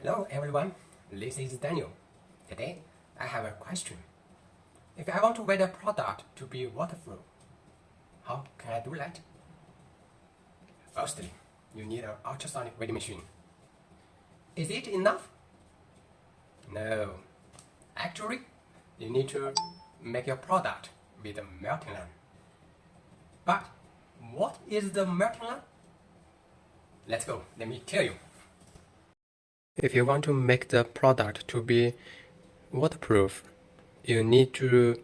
Hello everyone, this is Daniel. Today I have a question. If I want to weld a product to be waterproof, how can I do that? Firstly, you need an ultrasonic welding machine. Is it enough? No. Actually, you need to make your product with a melting line. But what is the melting line? Let's go, let me tell you. If you want to make the product to be waterproof, you need to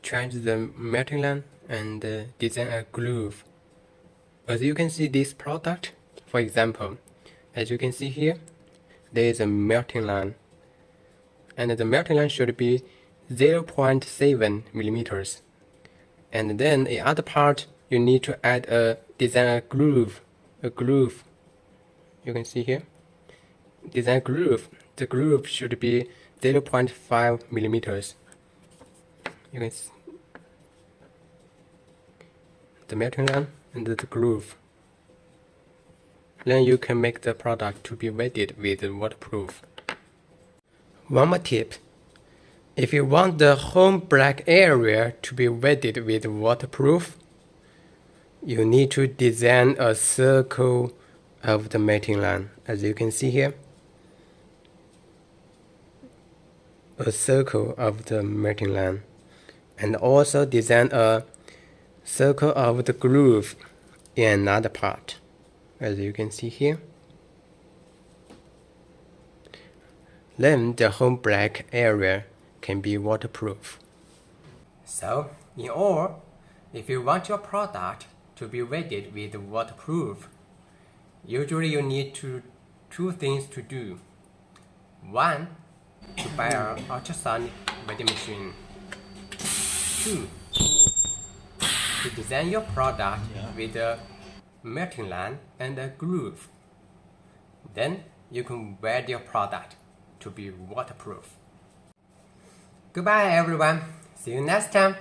change the melting line and design a groove. As you can see this product, for example, as you can see here, there is a melting line. And the melting line should be 0.7 millimeters. And then the other part, you need to add a design a groove. You can see here. Design groove. The groove should be 0.5 millimeters. You can see the melting line and the groove. Then you can make the product to be welded with waterproof. One more tip. If you want the whole black area to be welded with waterproof, you need to design a circle of the melting line, as you can see here. A circle of the melting line, and also design a circle of the groove in another part, as you can see here. Then the whole black area can be waterproof. So, in all, if you want your product to be welded with waterproof, usually you need two things to do. One, to buy an ultrasonic welding machine. Two, to design your product with a melting line and a groove. Then you can weld your product to be waterproof. Goodbye everyone, see you next time.